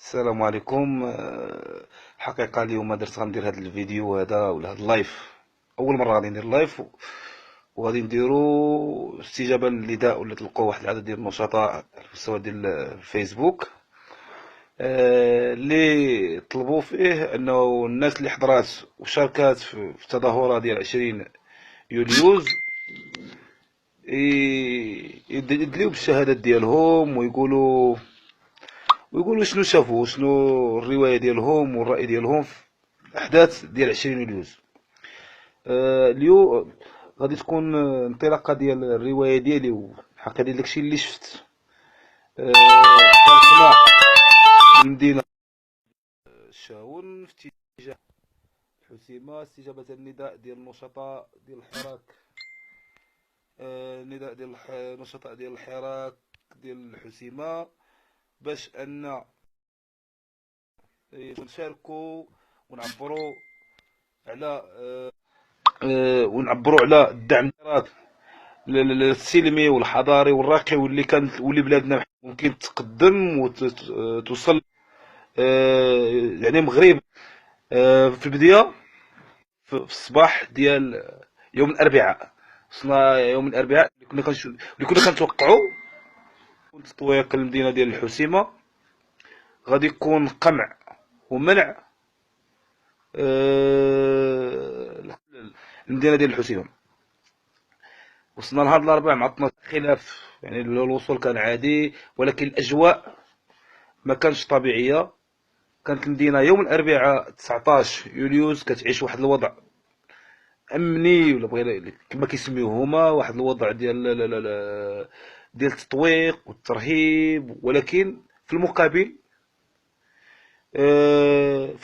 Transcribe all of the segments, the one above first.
السلام عليكم. حقيقة اليوم درت غندير هذا الفيديو هذا ولا هذا اللايف. اول مره غادي ندير لايف وغادي نديرو استجابه للنداء ولا تلقاو واحد العدد ديال النشطاء على المستوى ديال الفيسبوك اللي طلبوا فيه انه الناس اللي حضرات وشاركات في التظاهره ديال 20 يوليوز يدليو بالشهادات ديالهم ويقولوا شنو شافوا، شنو الروايه ديالهم والراي ديالهم في الاحداث ديال 20 يوليوز. اليوم غادي تكون انطلاقه ديال الروايه ديالي وحكا ديال داكشي اللي شفت خلقنا المدينه الشاون في اتجاه الحسيمه استجابه النداء ديال النشطاء ديال الحراك، النداء ديال النشطاء ديال الحراك ديال الحسيمه باش ان نشاركوا ونعبروا على الدعم السلمي والحضاري والراقي واللي بلادنا ممكن تقدم وتوصل يعني مغرب. في البداية في الصباح ديال يوم الأربعاء، وصلنا يوم الأربعاء اللي كنا كنتوقعوا تطويق المدينة ديال الحسيمة غادي يكون قمع ومنع المدينة ديال الحسيمة. وصلنا لهاد الأربعاء مع 12 خلاف، يعني الوصول كان عادي ولكن الأجواء ما كانش طبيعية. كانت المدينة يوم الأربعاء 19 يوليوز كتعيش واحد الوضع أمني ولا بغينا كما كيسميوه هما، واحد الوضع ديال التطويق والترهيب، ولكن في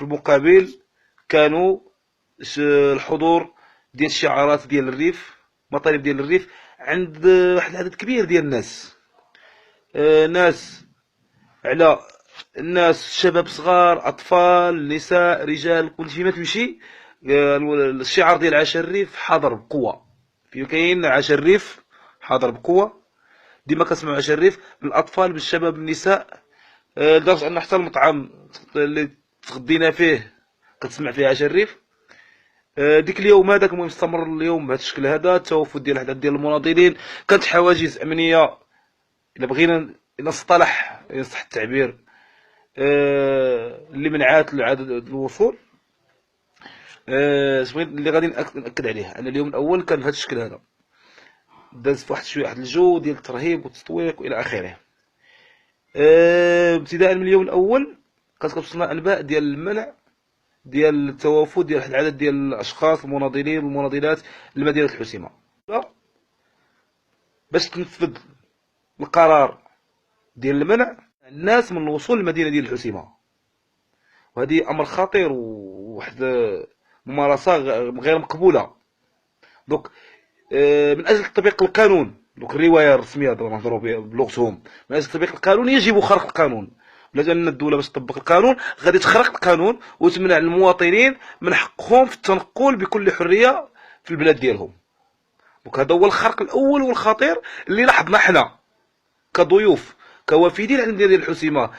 المقابل كانوا الحضور ديال الشعارات ديال الريف، مطالب ديال الريف عند واحد العدد كبير ديال الناس، ناس على الناس، شباب صغار، اطفال، نساء، رجال، كلشي ما تمشي الشعار ديال عاش الريف حاضر بقوه. في كاين عاش الريف حاضر بقوه، ديما كنسمعوا عاش الريف من الاطفال بالشباب بالنساء، لدرجه ان حتى المطعم اللي تغدينا فيه كتسمع فيه عاش الريف. ديك اليوم هذاك المهم استمر اليوم بهذا الشكل هذا، التوافد ديال عدد ديال المناضلين، كانت حواجز امنيه الا بغينا الى اصطلح ان صح التعبير اللي منعات العدد الوصول. اللي غادي ناكد عليه ان اليوم الاول كان بهذا الشكل هذا، داز في واحد شويه واحد الجو ديال الترهيب والتطويق والى اخره. ابتداء من اليوم الاول كانت كتوصلنا انباء ديال المنع ديال التوافد ديال واحد العدد ديال الاشخاص المناضلين والمناضلات لمدينه الحسيمه باش تنفذ القرار ديال المنع الناس من الوصول للمدينه ديال الحسيمه. وهذه امر خطير وواحد ممارسه غير مقبوله. دونك من اجل تطبيق القانون، دوك الروايه الرسميه نهضروا بلغتهم، من اجل تطبيق القانون يجب خرق القانون، لان الدوله باش تطبق القانون غادي تخرق القانون وتمنع المواطنين من حقهم في التنقل بكل حريه في البلاد ديالهم. دونك هذا هو الخرق الاول والخطير اللي لاحظنا حنا كضيوف كوافدين على المدينه ديال الحسيمه.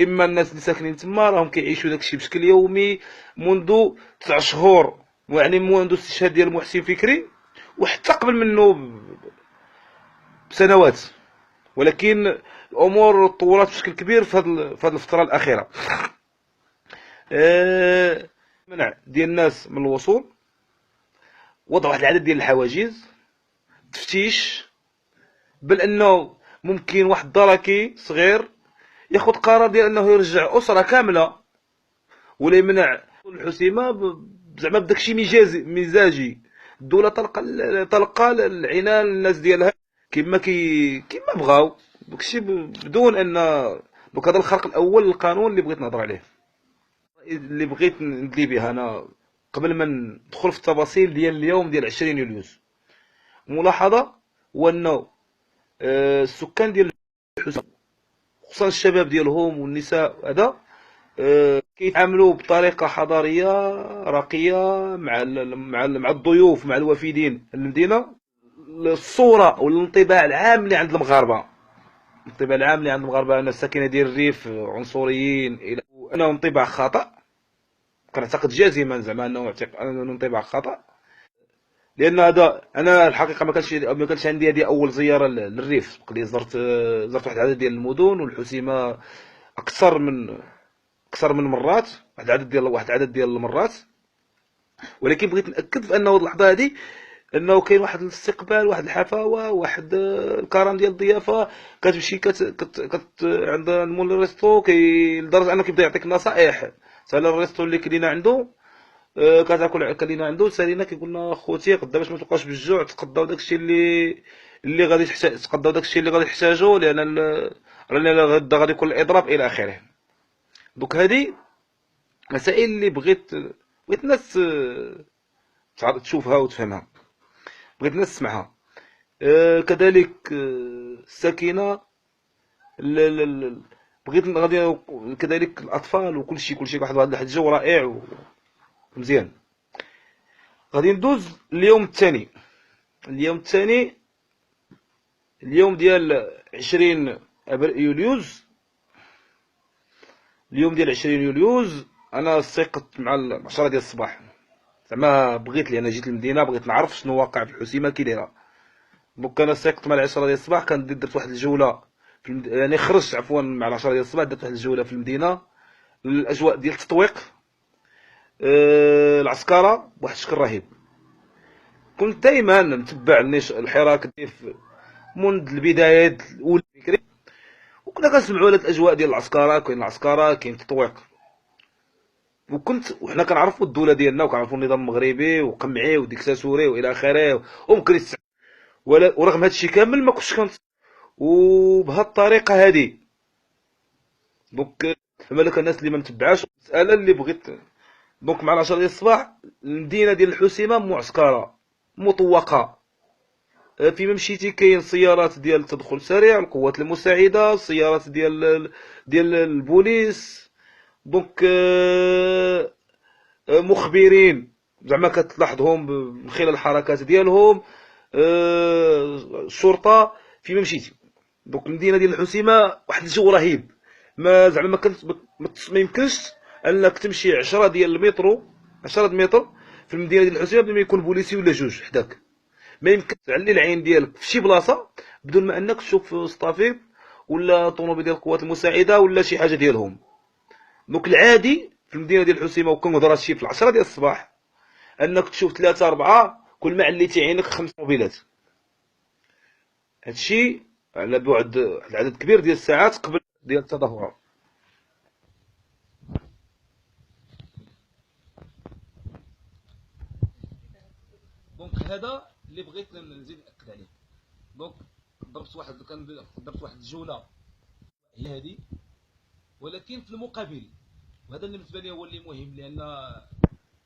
اما الناس اللي ساكنين تما راهم كيعيشوا داكشي بشكل يومي منذ 9 شهور، يعني منذ استشهاد ديال محسن فكري وحتى قبل منه بسنوات، ولكن الامور تطورت بشكل كبير في هذه الفتره الاخيره. منع ديال الناس من الوصول، وضع واحد العدد ديال الحواجز، تفتيش، بل انه ممكن واحد الدركي صغير ياخذ قرار ديال انه يرجع اسره كامله ولا يمنع الحسيمه زعما بداكشي مزاجي. الدوله تلقى العنان الناس ديالها كما بغاو، داكشي بدون ان دوك هذا الخرق الاول للقانون اللي بغيت نهضر عليه، اللي بغيت ندلي به انا قبل ما ندخل في التفاصيل ديال اليوم ديال 20 يوليوز. ملاحظه هو انه السكان ديال الحسيمه خصوصا الشباب ديالهم والنساء هذا كيتعاملوا بطريقه حضاريه راقيه مع الضيوف، مع الوافدين المدينه. الصوره والانطباع العام اللي عند المغاربه الانطباع العام اللي عند المغاربه ان الساكنه ديال الريف عنصريين، الى انه انطباع خطا. كنعتقد جازما زعما انه انطباع خطا، لان هذا انا الحقيقه ما كانش عندي هذه اول زياره للريف. بقى زرت واحد العدد ديال المدن والحسيمه اكثر من مرات، واحد العدد ديال المرات. ولكن بغيت ناكد في انه اللحظه هذه انه كاين واحد الاستقبال، واحد الحفاوه، واحد الكرم ديال الضيافه. كتمشي عند مول الريستو لدرجه انه كيبدا يعطيك نصائح. سال الريستو اللي كلينا عنده، كتاكل كلينا عنده، سالينا كيقول لنا خوتي غدا باش ما تبقاش بالجوع تقداو داكشي اللي غادي تقداو داكشي اللي غادي تحتاجو، لان غدا غادي يكون الاضراب الى اخره. دوك هذه مسائل اللي بغيت الناس تشوفها وتفهمها، بغيت الناس تسمعها. كذلك الساكنه، بغيت غادي كذلك الاطفال وكلشي واحد الجو رائع ومزيان. غادي ندوز اليوم الثاني. اليوم ديال 20 يوليوز. انا استيقظت مع 10 ديال الصباح. زعما بغيت، لان جيت للمدينه بغيت نعرف شنو واقع في الحسيمه كي دايره. دونك انا استيقظت مع 10 ديال الصباح، درت واحد الجوله يعني خرجت عفوا مع 10 ديال الصباح، درت واحد الجوله في المدينه، الاجواء ديال التطويق، العسكره بواحد الشكل رهيب. كنت دائما متبع الحراك منذ البدايات الاولى فكري، وكنا كنسمعوا على الاجواء ديال العسكره، كاين التطويق. وحنا كنعرفوا الدوله ديالنا، وكنعرفوا النظام المغربي وقمعي وديكتاتوري والى اخره، وممكن ورغم هذا الشيء كامل ما كنتش وبهذه الطريقه هذه. دونك فما بالك الناس اللي ما متبعاش المساله اللي بغيت. دونك مع 10 ديال الصباح المدينه ديال الحسيمه معسكره مطوقه. فيما مشيتي كاين سيارات ديال التدخل السريع، القوات المساعده، سيارات ديال البوليس. دونك مخبرين زعما كتلاحظهم من خلال الحركات ديالهم، الشرطه فيما مشيتي. دونك المدينه ديال الحسيمه واحد الجو رهيب. ما زعما ما يمكنش انك تمشي 10 ديال المترو 10 متر في المدينه ديال الحسيمه بدون ما يكون بوليسي ولا جوج حداك. ما يمكنش تعلي العين ديالك في شي بلاصه بدون ما انك تشوف ستافيب ولا طوموبيل ديال القوات المساعده ولا شي حاجه ديالهم. دونك العادي في المدينه ديال الحسيمه، وكنهضر هادشي في 10 ديال الصباح، انك تشوف 3 4 كل ما عليتي عينك 5 موبيلات. هادشي على بعد عدد كبير ديال الساعات قبل ديال التظاهرة. دونك هذا اللي بغيت نزيد ناكد عليه. دونك درت واحد الجوله هي هذه. ولكن في المقابل، وهذا اللي بالنسبه لي هو اللي مهم، لان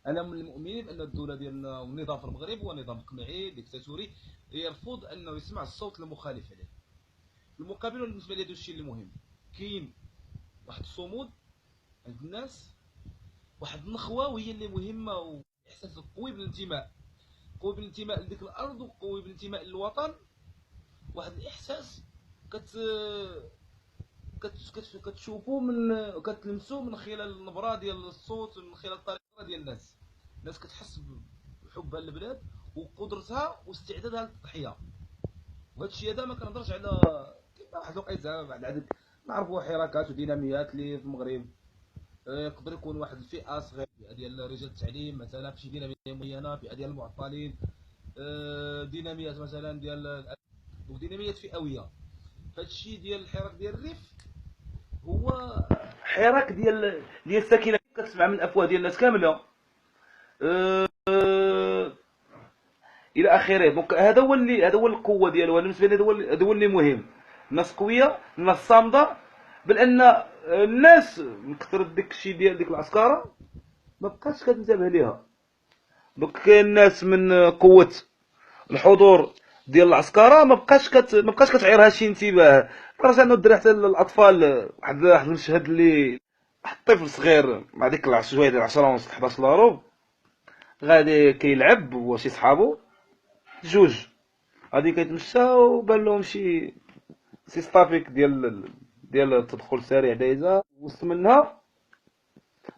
انا من المؤمنين بان الدوله ديالنا والنظام في المغرب هو نظام قمعي ديكتاتوري يرفض انه يسمع الصوت المخالف عليه. المقابل بالنسبه لي هذا الشيء اللي مهم. كاين واحد الصمود عند الناس، واحد النخوه، وهي اللي مهمه، واحساس قوي بالانتماء، قوي بالانتماء لديك الارض، وقوي بالانتماء للوطن. واحد الاحساس كتشوفوا كتلمسوا من خلال النبره ديال الصوت، من خلال الطريقه ديال الناس كتحس بحبها للبلاد وقدرتها واستعدادها للتضحيه. وهذا الشيء هذا ما كنهضرش على واحد الوقيته زعما بعد العدد. نعرفوا حركات وديناميات اللي في المغرب يقدر يكون واحد الفئه صغيره، فئه ديال رجال التعليم مثلا في شي ديناميه معينه، فئه ديال المعطلين، ديناميات مثلا ديناميات فئويه. هذا الشيء ديال الحراك ديال الريف هو حراك ديال الساكنه كتسمع من افواه ديال الناس كامله الى اخره. دونك هذا هو القوه ديالو. بالنسبه لي هذا هو اللي مهم. الناس قويه، الناس صامده، بل ان الناس من كثر داك الشيء ديال ديك العسكره ما بقاش كتنتبه ليها. دونك كاين الناس من قوه الحضور ديال العسكره ما بقاش كتعيرها شي انتباه، لدرجه انه الدراري حتى الاطفال، واحد المشهد اللي واحد الطفل صغير مع ديك شويه ديال 10 ونص 11 لارو غادي كيلعب هو شي صحابو جوج، غادي كيتمشى وبان لهم شي سيستافيك ديال التدخل السريع دايزه وسط منها،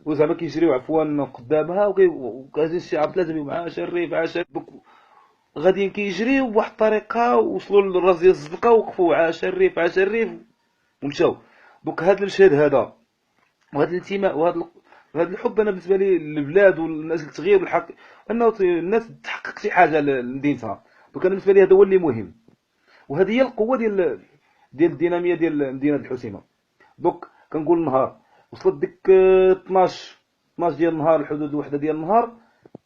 وزعما كيجريو عفوا قدامها، وكازين الشعب لازم يبقى معاه شريف غاديين كيجريو بواحد الطريقه، وصلوا للراس ديال الزنقه، وقفوا عا شريف ومشاو. دونك هذا المشهد هذا، وهذا الانتماء، وهذا الحب، انا بالنسبه لي للبلاد والناس للتغيير والحق، انه الناس تحقق شي حاجه لمدينتها. دونك انا بالنسبه لي هذا هو اللي مهم، وهذه هي القوه ديال الديناميه ديال مدينه الحسيمه. دونك كنقول النهار وصلت ديك 12 ديال النهار، الحدود الوحده ديال النهار،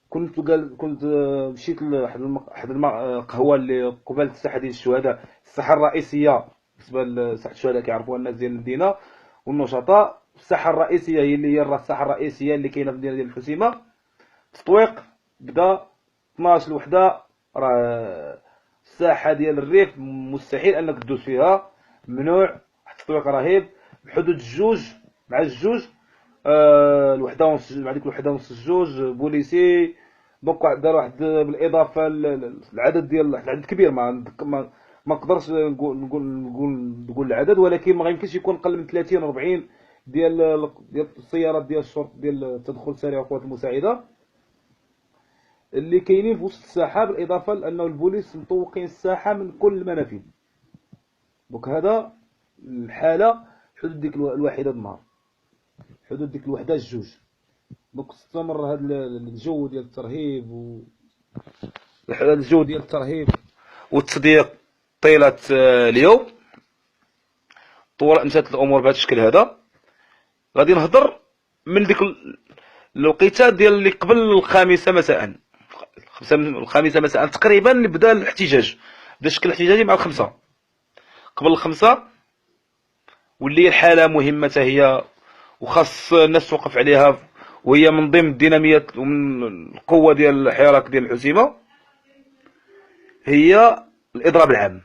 كنت مشيت لواحد القهوه اللي قبال الساحه ديال الشهداء، الساحه الرئيسيه بالنسبه لساحه الشهداء كيعرفوها الناس ديال المدينه والنشطاء. الساحه الرئيسيه هي اللي هي الساحه الرئيسيه اللي كاينه في المدينه ديال الحسيمه. التطويق بدا 12 الوحده، راه الساحه ديال الريف مستحيل انك تدوز فيها، ممنوع، التطويق رهيب. بحدود الجوج مع الجوج، الوحده ونص، مع ديك الوحده ونص الجوج بوليسي. دونك دار واحد بالاضافه للعدد ديال العدد كبير، ما نقدرش نقول العدد، ولكن ما يمكنش يكون اقل من 30 40 ديال السيارات ديال الشرطه ديال التدخل السريع والقوات المساعده اللي كاينين في وسط الساحه، بالاضافه لانه البوليس مطوقين الساحه من كل المنافذ. دونك هذا الحاله حدود ديك الواحده النهار، حدود ديك الوحده الجوج. دونك استمر هذا الجو ديال الترهيب الجو ديال الترهيب والتضييق طيله اليوم. مشات الامور بهذا الشكل هذا. غادي نهضر من ديك الوقيته ديال اللي قبل الخامسه مساء، الخامسه مساء تقريبا اللي بدا الاحتجاج، بدا الشكل الاحتجاجي مع الخمسه. قبل الخمسه واللي الحاله مهمه هي، وخاص الناس توقف عليها، وهي من ضمن الديناميه ومن القوه ديال الحراك ديال الحسيمه، هي الاضراب العام.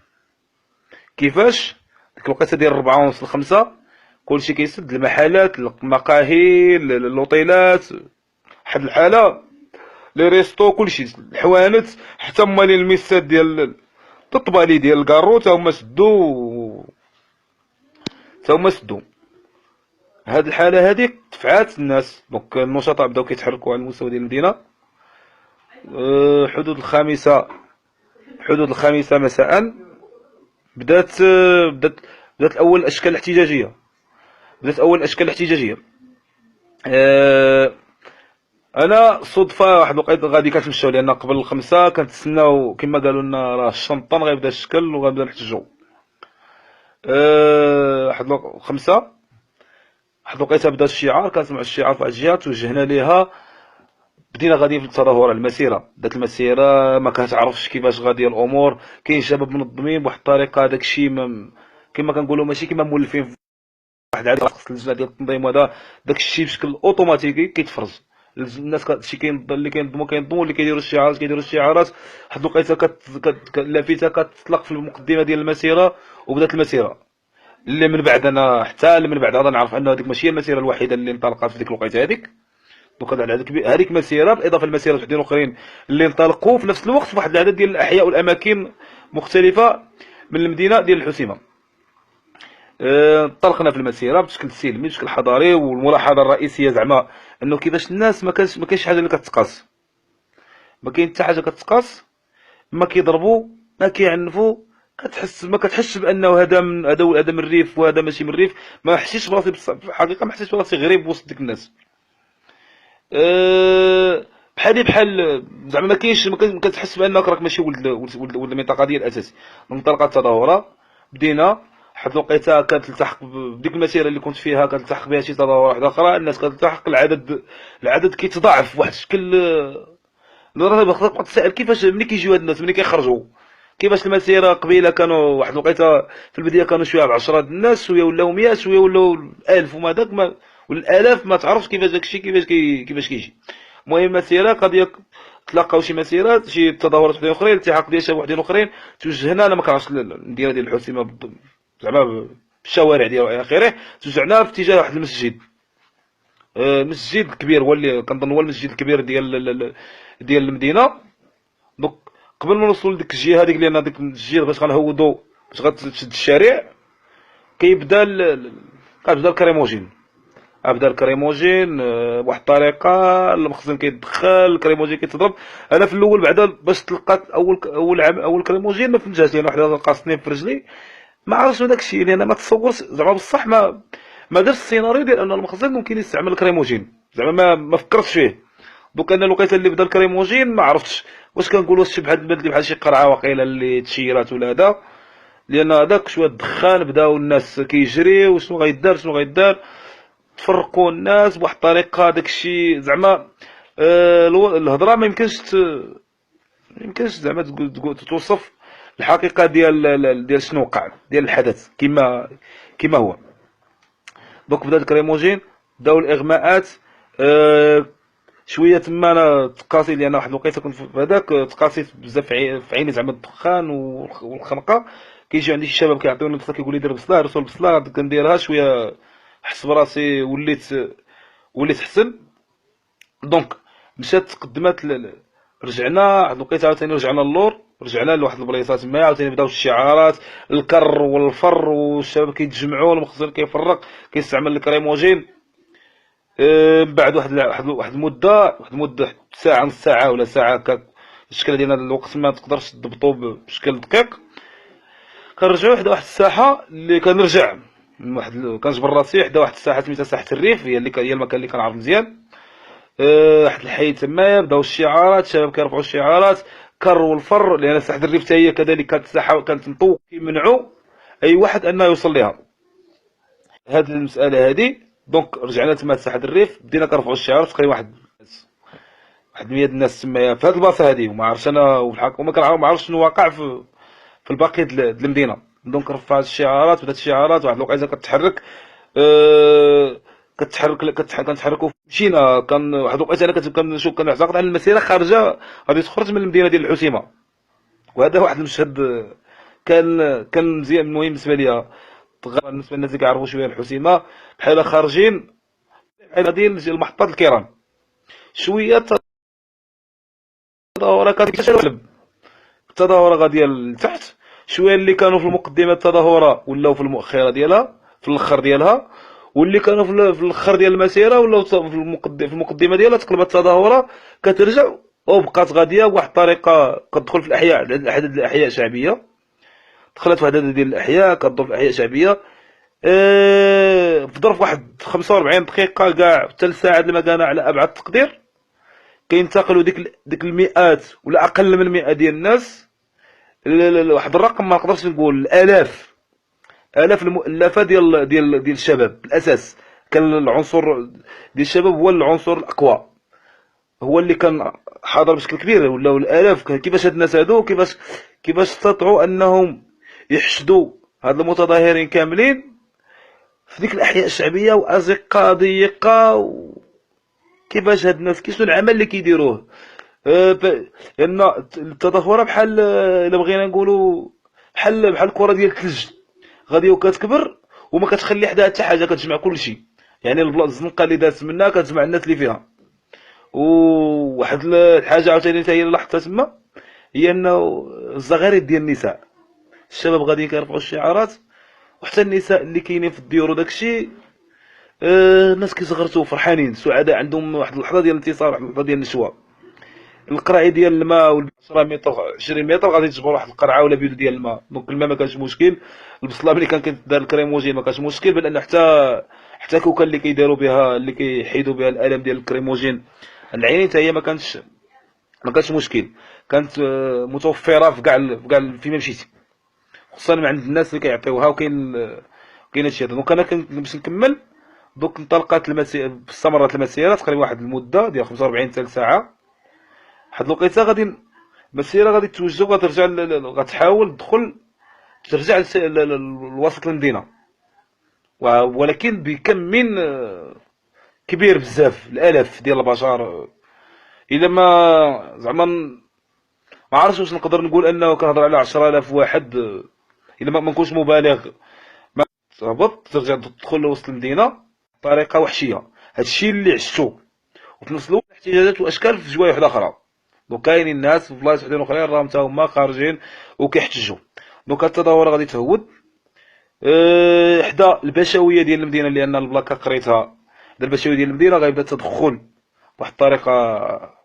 كيفاش؟ ديك الوقيته ديال 4:30 ل5 كلشي كيسد، المحلات، المقاهي، الاوطيلات، واحد الحاله، لي ريستو، كلشي، الحوانت، حتى هما الميسات ديال الطبالي ديال الكارو تا هما سدوا. هاد الحاله هذيك دفعات الناس. دونك النشطاء بداو كيتحركوا على المستوى ديال المدينه. حدود الخامسه مساء بدات اول الاشكال الاحتجاجيه. انا صدفه واحد الوقيته غادي كنتمشاو، لان قبل الخمسه كنتسناو كما قالوا لنا راه الشنطان غيبدا الشكل وغنبدا نحتجو. واحد الخمسه، واحد الوقيته بدا الشعار، كنسمع الشعار في واحد الجهه توجهنا ليها، بدينا غاديين في التظاهره. المسيره بدات المسيره، ما كتعرفش كيفاش غاديه الامور، كاين شباب منظمين بواحد الطريقه، داكشي كما كنقولوا ماشي كما مولفين في واحد العدد خاص اللجنه ديال التنظيم، هذا داكشي بشكل اوتوماتيكي كيتفرز. الناس شي اللي كينظموا اللي كيديروا الشعارات. واحد الوقيته لافته كتطلق في المقدمه ديال المسيره، وبدات المسيره اللي من بعد انا حتى من بعد هذا نعرف انه هذيك ماشي المسيره الوحيده اللي انطلقت في ديك الوقيته هذيك. دونك هذا العدد كبير، هذيك مسيره بالاضافه للمسيرات وحدين اخرين اللي انطلقوا في نفس الوقت في واحد العدد ديال الاحياء والاماكن مختلفه من المدينه ديال الحسيمه. انطلقنا في المسيره بشكل سلمي، بشكل حضاري، والملاحظه الرئيسيه زعما انه كيفاش الناس ما كاينش حاجه اللي كتقاس، ما كاين حتى حاجه كتقاس، ما كيضربوا، ما كيعنفوا، ما كتحسش بانه هذا من الريف وهذا ماشي من الريف. ما حسيتش براسي في الحقيقه، ما حسيتش براسي غريب وسط ديك الناس. بحال زعما ما كتحس بانك راك ماشي ولد المنطقه ديال الاساسي. انطلقت التظاهره، بدينا واحد الوقيته كتلتحق بديك المسيره اللي كنت فيها، كتلتحق بها شي تظاهره واحده اخرى، الناس كتلتحق، العدد كيتضاعف بواحد الشكل. راه باغي تسائل كيفاش ملي كيجيو هاد الناس، ملي كيخرجوا، كيفاش المسيره قبيله كانوا واحد الوقيته في البدايه كانوا شويه ب10 الناس، شويه ولاو 100، شويه ولاو 1000، وما داك ما والالاف، ما تعرفش كيفاش داكشي كيفاش كيجي. المهم مسيره قضيه تلاقاو شي مسيرات، شي تظاهرات وحدين اخرين، التحاق ديال شباب وحدين اخرين، توجهنا. انا ما كنعرفش المدينه ديال الحسيمه زعما بالشوارع ديالها الى اخره، توجهنا في اتجاه واحد المسجد، مسجد كبير، هو اللي كنظن هو المسجد الكبير ديال المدينه. دونك قبل ما نوصلوا لديك الجهه هذيك، لان ديك الجهه باش غنهودوا باش غتشد الشارع، كيبدا كتبدا الكريموجين، ابدا الكريموجين بواحد الطريقه، المخزن كيدخل الكريموجين كيتضرب. انا في الاول بعدا باش تلقات اول عام اول كريموجين ما فهمتهاش، لان واحد لقى سنين في رجلي ما عرفتش داك الشيء، لان ما تصورش زعما بصح ما درتش السيناريو ديال ان المخزن ممكن يستعمل الكريموجين، زعما ما فكرتش فيه. دوك انا الوقيته اللي بدا الكريموجين ما عرفتش واش كنقول واش شبه البلد بحال شي قرعه واقيلا اللي تشيرات ولا هذا، لان هذاك شويه الدخان بداو الناس كيجريو شنو غيدار شنو غيدار، تفرقوا الناس بواحد الطريقه. داك الشيء زعما الهضره ما يمكنش زعما توصف الحقيقه ديال شنو وقع، ديال الحدث كما هو. دونك بدا الكريموجين، بداو الاغماءات. شويه تما انا تقاسيت، لان واحد الوقيته كنت في هذاك تقاسيت بزاف في عيني زعما الدخان والخنقه. كيجي عندي شي شباب كيعطيوني البصله كيقول لي دير بصله، رسول البصله كنديرها شويه، حس براسي وليت حسن. دونك مشات تقدمات رجعنا واحد الوقيته عاوتاني رجعنا للور، رجعنا لواحد البلايصه تما عاوتاني بداو الشعارات الكر والفر، والشباب كيتجمعوا، المخزن كيفرق كيستعمل الكريموجين. من بعد واحد المده ساعه نص ساعه ولا ساعه الشكل ديال هذا الوقت ما تقدرش تضبطو بشكل دقيق. كنرجعو حدا واحد الساحه اللي كنرجع من كنجبر راسي حدا واحد الساحه سميتها ساحه الريف، هي المكان اللي كنعرف مزيان. واحد الحي تمايا بداو الشعارات، الشباب كيرفعوا الشعارات كر والفر، لان ساحه الريف حتى هي كذلك كانت ساحه كانت مطوق كيمنعوا اي واحد انه يوصل ليها. هذه المساله هذه، دونك رجعنا تما لساحه الريف، بدينا كنرفعوا الشعارات تقريبا واحد 100 الناس تمايا في هذه البلاصه هذه، وما عرفتش انا وما كنعرف ما عرفتش شنو واقع في الباقي د المدينه. دونك رفعت الشعارات، بدات الشعارات واحد الوقيته كتحرك، كنتحركوا مشينا. كان واحد الوقيته انا كنشوف كنعتقد على المسيره خارجه غادي تخرج من المدينه ديال الحسيمه، وهذا واحد المشهد كان مزيان المهم بالنسبه ليا. بالنسبه للناس اللي كيعرفوا شويه الحسيمه، بحال خارجين بحال ديال محطات الكيران، شويه التظاهره كتقلب، التظاهره غاديه لتحت شويه، اللي كانوا في المقدمه التظاهره ولاو في المؤخره ديالها في الاخر ديالها، واللي كانوا في الاخر ديال المسيره ولاو في المقدمه ديالها. تقلبت التظاهره كترجع وبقات غاديه بواحد الطريقه، كتدخل في الاحياء، عدد الاحياء شعبيه، دخلت واحد العدد ديال الاحياء كتدور في الاحياء شعبيه. في ظرف واحد 45 دقيقه كاع حتى لساعه لما كان على ابعد تقدير، كينتقلوا ديك المئات ولا اقل من 100 ديال الناس، واحد الرقم ما نقدرش نقول، الاف المؤلفه ديال الشباب. الاساس كان العنصر ديال الشباب هو العنصر الاقوى، هو اللي كان حاضر بشكل كبير، ولاو الالاف. كيفاش هاد الناس هادو كيفاش استطاعوا انهم يحشدوا هاد المتظاهرين كاملين في ديك الاحياء الشعبيه وازقه ضيقه، كيفاش هاد الناس شنو العمل اللي كيديروه. لان التظاهره بحال الا بغينا نقولوا بحال الكره ديال الثلج، غاديه وكتكبر وما كتخلي حداها حتى حاجه، كتجمع كلشي. يعني الزنقه اللي دازت منها كتجمع الناس اللي فيها. وواحد الحاجه عاوتاني حتى هي اللي لاحظتها تما، هي انه الزغاريد ديال النساء، الشباب غاديين كيرفعوا الشعارات، وحتى النساء اللي كاينين في الديور وداكشي، الناس كيزغرتوا فرحانين سعداء، عندهم واحد اللحظه ديال الانتصار، واحد اللحظه ديال النشوه. القرعي ديال الماء 10 متر 20 متر غادي تجبر واحد القرعه ولا بيدو ديال الماء، دونك الماء ما كانش مشكل. البصله ملي كان كيدار الكريموجين ما كانش مشكل، بل ان حتى كوكا اللي كيديروا بها اللي كيحيدوا بها الالم ديال الكريموجين العينين حتى هي ما كانش مشكل، كانت متوفره في كاع فيما مشيتي، خصوصا مع عند الناس اللي كيعطيوها. وكاين هادشي هذا. دونك انا باش نكمل، دونك انطلقت استمرت المسيره تقريبا واحد المده ديال 45 حتى ساعه. واحد الوقيته غادي المسيره غادي توجه وغترجع غتحاول ترجع لوسط المدينه، ولكن بكم من كبير بزاف، الالاف ديال البشر. الا ما زعما ما عرفتش واش نقدر نقول انه كنهضر على 10,000 واحد، الا ما نكونش مبالغ. ما تهبط ترجع تدخل لوسط المدينه بطريقه وحشيه، هادشي اللي عشتو. وفي نفس الوقت احتجاجات واشكال في جوايه وحده اخرى. دونك كاينين الناس في بلايص وحدين اخرين راهم تا هما خارجين وكيحتجوا. دونك التظاهره غادي تهود، حدا البشويه ديال المدينه، لان البلاكه قريتها. حدا البشويه ديال المدينه غيبدا التدخل بواحد الطريقه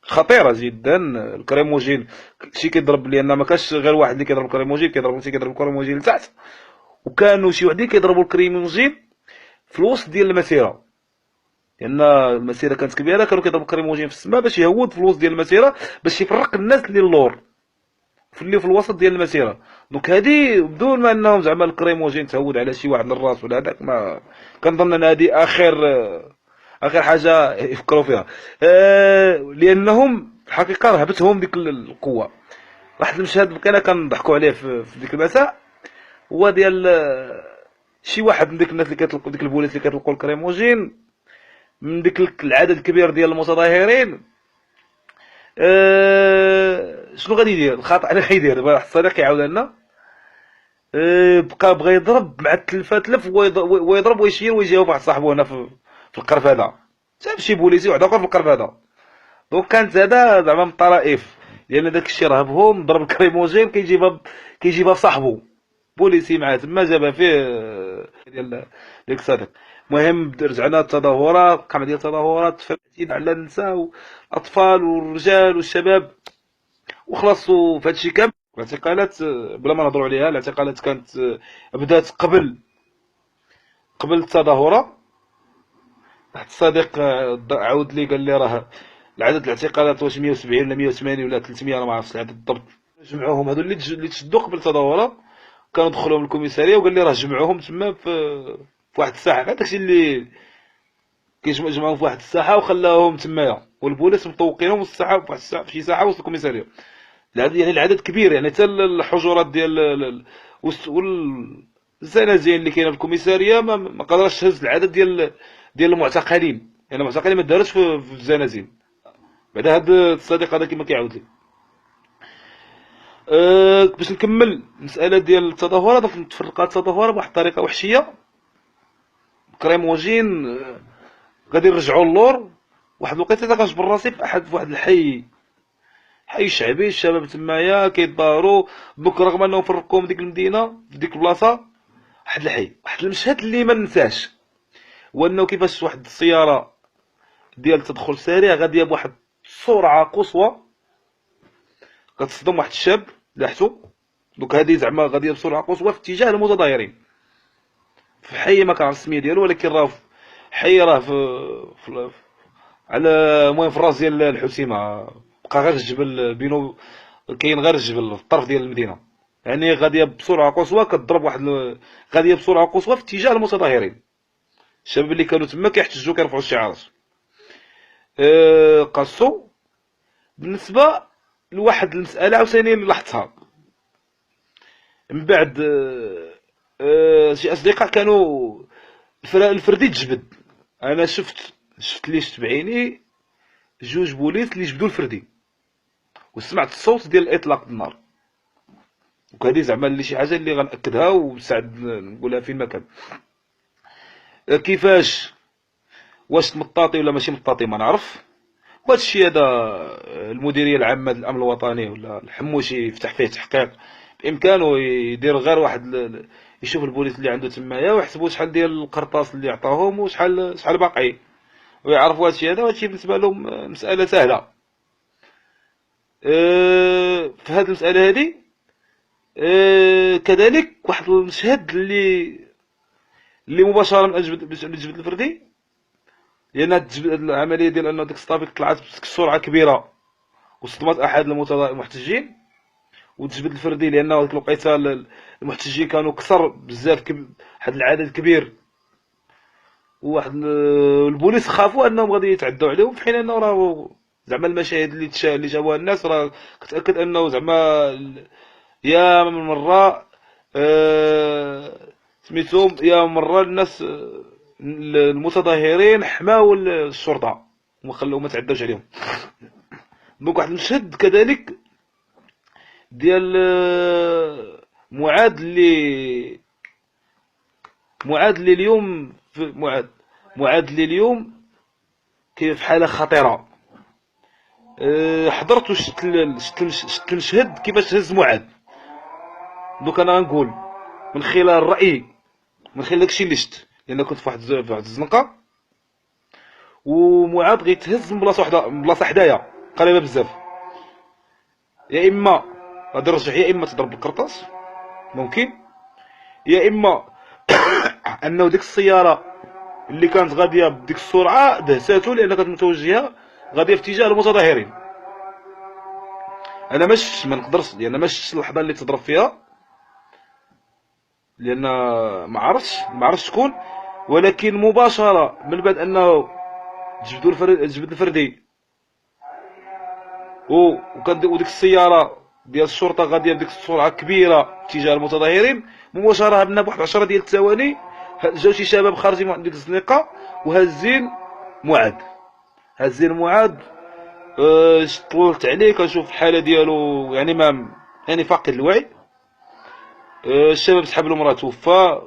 خطيره جدا. الكريموجين شي كيضرب، لان ما كانش غير واحد اللي كيضرب الكريموجين، كيضرب الكريموجين لتحت، وكانوا شي وحدين كيضربوا الكريموجين في الوسط ديال المسيره، لان المسيره كانت كبيره، كانوا كيضربوا الكريموجين في السماء باش يهود في الوسط ديال المسيره، باش يفرق الناس اللي اللور في اللي في الوسط ديال المسيره. دونك هادي بدون ما انهم زعما الكريموجين تهود على شي واحد للراس ولا هذاك، ما كنظن ان هادي اخر حاجه يفكروا فيها. لانهم في الحقيقه رهبتهم ديك القوه. واحد المشهد بقينا كنضحكوا عليه في ديك المساء، هو ديال شي واحد من ديك الناس اللي كيطلقوا، ديك البوليس اللي كيطلقوا الكريموجين، من ديك العدد الكبير ديال المتظاهرين. شنو غادي يدير؟ الخطأ اللي غيدير واحد الصديق كيعاود لنا، بغى يضرب مع التلفه، تلف ويضرب ويشير ويجاوب واحد صاحبو هنا في القرفده، شاف شي بوليسي واحد اخر في القرفده. دونك كانت هذا زعما من الطرائف، لان داك الشيء رهبهم. ضرب الكريموجين كيجيبها بصاحبو بوليسي معاه تما، جابها فيه ديال الصديق. المهم رجعنا التظاهرات، قامة ديال التظاهرات تفرقتين على النساء والاطفال والرجال والشباب، وخلصوا في هادشي كامل. الاعتقالات بلا ما نهضروا عليها، الاعتقالات كانت بدات قبل التظاهره. واحد الصديق عاود لي قال لي راه العدد الاعتقالات واش 170 ولا 180 ولا 300، انا ما عرفتش العدد بالضبط. جمعوهم هذو اللي تشدوا قبل التظاهره، كانوا دخلوهم الكوميساريه وقال لي راه جمعوهم تما في واحد الساحه، داكشي اللي جمعوهم في واحد الساحه وخلاوهم تمايا، والبوليس مطوقينهم في الساحه، في واحد الساحه، في شي ساحه وسط الكوميساريه. يعني العدد كبير، يعني حتى الحجرات ديال والزنازين اللي كاينه في الكوميساريه ما قدرش تهز العدد ديال المعتقلين، يعني المعتقلين ما داروش في الزنازين. بعد هذا الصديق هذا كما كيعاود لي. باش نكمل المساله ديال التظاهرات، متفرقات التظاهرات بواحد الطريقه وحشيه. كريموجين غادي يرجعوا اللور. واحد الوقيته كنجبر راسي في واحد الحي، حي شعبي، الشباب تمايا كيتظاهروا. دوك رغم انهم فرقوهم ديك المدينه في ديك البلاصه، واحد الحي، واحد المشهد اللي ما ننساش، هو انه كيفاش واحد السياره ديال تدخل سريع غاديه بواحد السرعه قصوى كتصدم واحد الشاب لاحتو. دوك هادي زعما غاديه بسرعه قصوى في اتجاه المتظاهرين في حي ما كنعرف السميه ديالو، ولكن راه حي راه في على المهم في الراس ديال الحسيمه، بقى غير الجبل بينو، كاين غير الجبل في الطرف ديال المدينه. يعني غاديه بسرعه قصوى كتضرب واحد غاديه بسرعه قصوى في اتجاه المتظاهرين. الشباب اللي كانوا تما كيحتجوا كيرفعوا الشعارات. قصوا. بالنسبه لواحد المساله عاوتاني اللي لاحظتها من بعد، شي اصدقاء كانوا الفردي تجبد. انا شفت لي شفت بعيني جوج بوليس اللي جبدوا الفردي، وسمعت الصوت ديال اطلاق النار. وهذه زعما اللي شي حاجه اللي غنأكدها وسعد نقولها فين ما كان. كيفاش، واش مطاطي ولا ماشي مطاطي ما نعرف. وهذا الشيء هذا المديريه العامه للامن الوطني ولا الحموشي يفتح فيه تحقيق، بامكانه يدير غير واحد يشوف البوليس اللي عنده تمايا ويحسبوا شحال ديال القرطاس اللي عطاهم وشحال باقي، ويعرفوا هذا الشيء هذا. وهذا الشيء بالنسبه لهم مساله سهله. في هذه المساله هذه كذلك واحد المشهد اللي مباشره من اجل الجبد الفردي، لان العمليه ديال انه ديك الصافي طلعت بسرعه كبيره وصدمت احد المحتجين، وتجبد الفردي لانه ديك الوقيته المحتجين كانوا كثر بزاف، واحد العدد كبير، وواحد البوليس خافوا انهم غادي يتعدوا عليهم، في حين انه راه زعما المشاهد اللي شافوها الناس راه كتاكد انه زعما يا من مره سميتهم يا مره الناس المتظاهرين حماو الشرطه وما خلوهم ما تعداوش عليهم. دونك واحد المشهد كذلك ديال معاد اللي اليوم معاد اللي اليوم كاين في حاله خطيره. حضرت وشت المشهد كيفاش هز معاد. دوك انا غنقول من خلال الراي، من خلال داكشي اللي شفت، لان كنت في واحد الزنقه ومعاد غيتهز من بلاصه وحده، من بلاصه حدايا قريبه بزاف. يا اما غادي نرجع، يا اما تضرب بالقرطاس ممكن، يا اما انه ديك السياره اللي كانت غاديه بديك السرعه دهساتو لان كانت متوجهه غاديه في اتجاه المتظاهرين. انا ما شفتش، ما نقدرش، لان ما شفتش اللحظه اللي تضرب فيها، لان ما عرفتش شكون. ولكن مباشره من بعد انه جبد الفردي وديك السياره ديال الشرطه غاديه بديك السرعه كبيره اتجاه المتظاهرين، مباشره هبنا بواحد 10 ديال الثواني جاو شي شباب خارجين من ديك الزنقه وهازين معاد. طولت عليه كنشوف الحاله ديالو، يعني ما يعني فاقد الوعي. الشباب سحب له مراه توفى،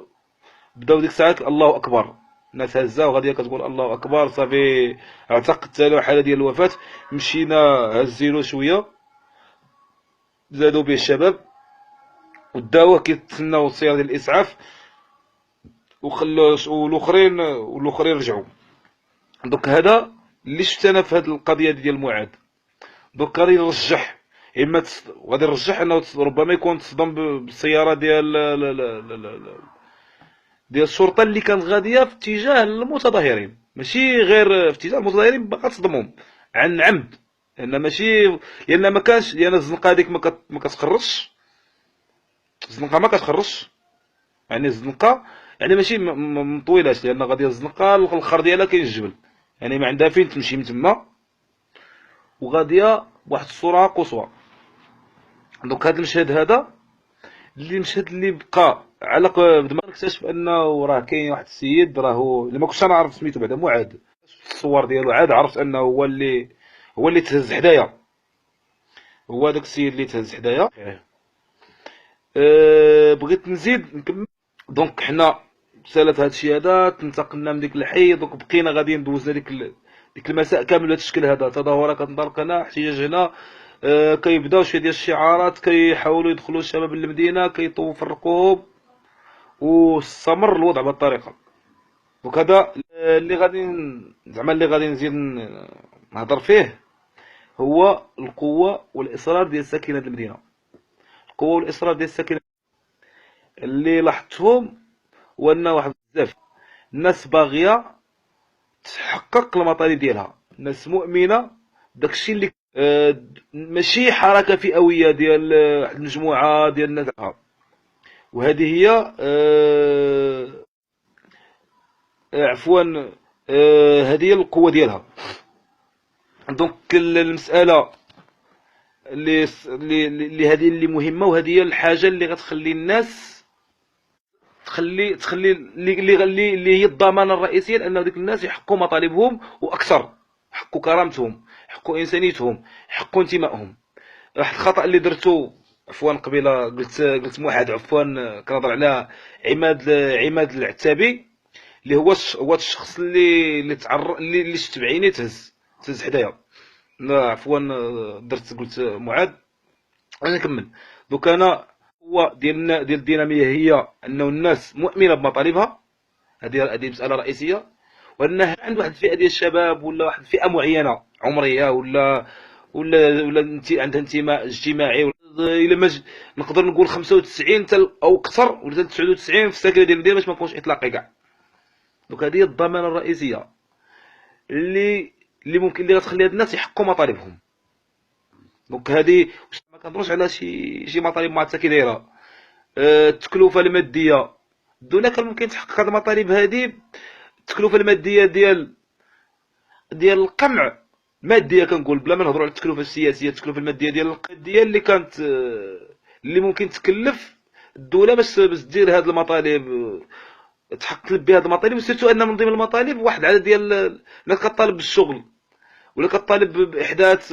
بداو ديك الساعات الله اكبر، الناس هزه وغاديه كتقول الله اكبر، صافي اعتقدت له حاله ديال الوفاه. مشينا هزيلو شويه، زادوا به الشباب وداوه كيتسناو السياره ديال الاسعاف، وخلوا والاخرين رجعوا. دوك هذا اللي شفت انا في هذه القضيه ديال معاد. دوك غادي نرجح، اما غادي نرجح انه ربما يكون تصدم بالسياره ديال الشرطه اللي كانت غاديه في اتجاه المتظاهرين، ماشي غير في اتجاه المتظاهرين باغا تصدمهم عن عمد. لان ماشي، لان ما كانش، لان الزنقه هذيك ما كتخرجش، الزنقه ما كتخرجش، يعني الزنقه يعني ماشي مطويلاش، لان غاديه الزنقه الاخر ديالها كاين الجبل، يعني ما عندها فين تمشي من تما، وغاديه بواحد السرعه قصوى. دونك هذا المشهد هذا المشهد اللي بقى علق بدماغي، نكتشف انه راه كاين واحد السيد، راهو اللي ما كنتش انا عارف سميتو بعدا معاد. الصور ديالو عاد عرفت انه هو اللي تهز حدايا، هو داك السيد اللي تهز حدايا. بغيت نزيد نكمل. دونك حنا سالت هاد الشيء هذا، تنتقلنا من ديك الحي، دونك بقينا غاديين دوزنا ديك المساء كامل بهذا الشكل هذا، تظاهرات كتنطلق هنا، احتجاج هنا. كيبداو شويه ديال الشعارات، كيحاولوا يدخلوا الشباب للمدينه، كيطوفوا في الركوب، واستمر الوضع بهذه الطريقه. دونك هذا اللي غادي نزيد نهضر فيه، هو القوه والاصرار ديال ساكنه المدينه. القوه والاصرار ديال الساكنه اللي لاحظتهم هو ان واحد بزاف الناس باغيه تحقق المطالب ديالها، الناس مؤمنه داكشي اللي ماشي حركه فئويه ديال واحد المجموعه ديال الناس. وهذه هي عفوا هذه هي القوه ديالها. دونك المساله اللي هذه اللي مهمه، وهذه هي الحاجه اللي غتخلي الناس تخلي اللي هي الضمانه الرئيسيه لان ديك الناس يحققوا مطالبهم واكثر، يحققوا كرامتهم، يحققوا انسانيتهم، يحققوا انتمائهم. واحد الخطا اللي درتو عفوا قبيله، قلت موحد عفوا، كنهضر على عماد العتابي، اللي هو الشخص اللي شفت بعيني تهز حدايا. عفوا قلت معاد. انا نكمل. دوك انا هو ديال الديناميه هي انه الناس مؤمنه بمطالبها، هذه مساله رئيسيه، وانها عند واحد الفئه ديال الشباب ولا واحد الفئه معينه عمريه ولا عندها انتماء اجتماعي. الا ما نقدر نقول 95 او اكثر ولا 99 في الساكنه ديال المدينه باش ما نكونش اطلاقي كاع. دونك هذه هي الضمانه الرئيسيه اللي ممكن اللي غتخلي هاد الناس يحققوا مطالبهم. دونك هذه ما كنهضروش على شي مطالب معطله كي دايره. التكلفه الماديه، الدوله كان ممكن تحقق هاد المطالب هذه. التكلفه الماديه ديال القمع ماديه، كنقول بلا ما نهضروا على التكلفه السياسيه، التكلفه الماديه ديال اللي كانت اللي ممكن تكلف الدوله باش دير هاد المطالب، تحقق بها هاد المطالب. وسيرتو ان من ضمن المطالب واحد العدد ديال الناس كطالب بالشغل ولا كطالب باحداث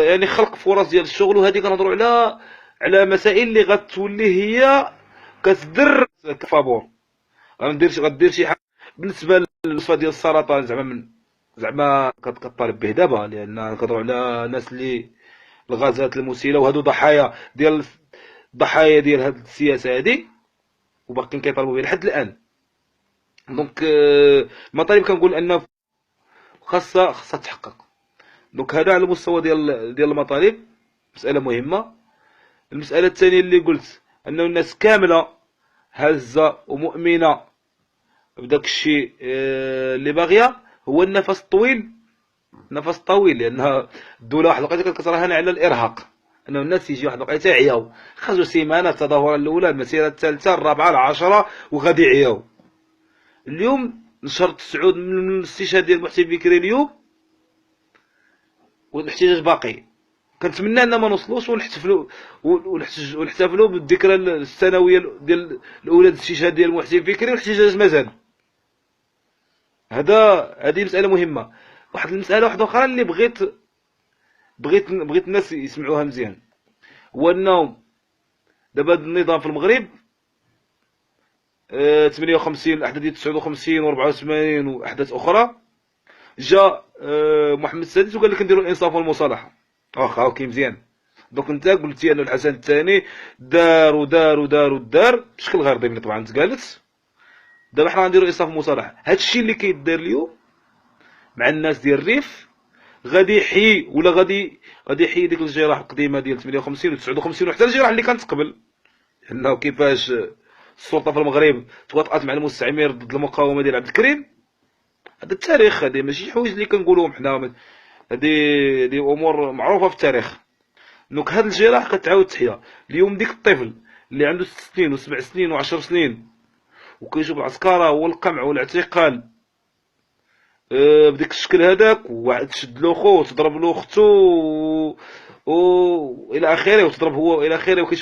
يعني خلق فرص ديال الشغل. وهذه كنهضروا على مسائل اللي غتولي هي كتدر كفابور. غدير شي حاجه بالنسبه للوصفه ديال السرطان، زعما كطالب به دابا، لان كنهضروا على ناس اللي الغازات المسيله وهادو ضحايا ضحايا ديال هاد السياسه هادي وباقيين كيطالبوا بها لحد الان. دونك المطالب كنقول ان خاصها تحقق. دونك هذا على المستوى ديال المطالب، مساله مهمه. المساله الثانيه اللي قلت انه الناس كامله هازه ومؤمنه بداك الشيء اللي باغيه، هو النفس الطويل. نفس طويل، لان الدوله واحد الوقيته كتراهن على الارهاق، انه الناس يجي واحد الوقيته يعياو، خرجوا سيمانه التظاهره الاولى، المسيره الثالثه، الرابعه، العاشره، وغادي يعياو. اليوم نشرت سعود من الاستشهاد ديال محسن بكري اليوم، والاحتجاج باقي. كنتمنى ان ما نوصلوش ونحتفلوا بالذكرى السنويه ديال الاولى الاستشهاد ديال محسن بكري والاحتجاج مازال. هذه مساله مهمه. واحد المساله واحده اخرى اللي بغيت الناس يسمعوها مزيان، هو انه دابا هذا النظام في المغرب 58 الاحداث ديال 59 و84 واحداث اخرى، جا محمد السادس وقال لك نديروا الانصاف والمصالحه. واخا اوكي مزيان. دونك انت قلتي انه الحسن الثاني دار ودار ودار ودار بشكل غير ضمني، طبعا تقالت. دابا حنا غنديروا الانصاف والمصالحه. هادشي اللي كيدار اليوم مع الناس ديال الريف غادي يحيي، ولا غادي يحيي ديك الجراح القديمه ديال 58 و 59 وحتى الجراح اللي كانت قبل. انه كيفاش السلطه في المغرب توافقت مع المستعمر ضد المقاومه ديال عبد الكريم. هذا التاريخ، هذه ماشي حوايج اللي كنقولوهم حنا، هذه امور معروفه في التاريخ. دونك هاد الجراح كتعاود تحيا. اليوم ديك الطفل اللي عنده 6 سنين و7 سنين و10 سنين وكيشوف العسكره والقمع والاعتقال بديك الشكل هذاك، وواحد تشد له خوه وتضرب له اختو والى اخره، وتضرب هو الى اخره،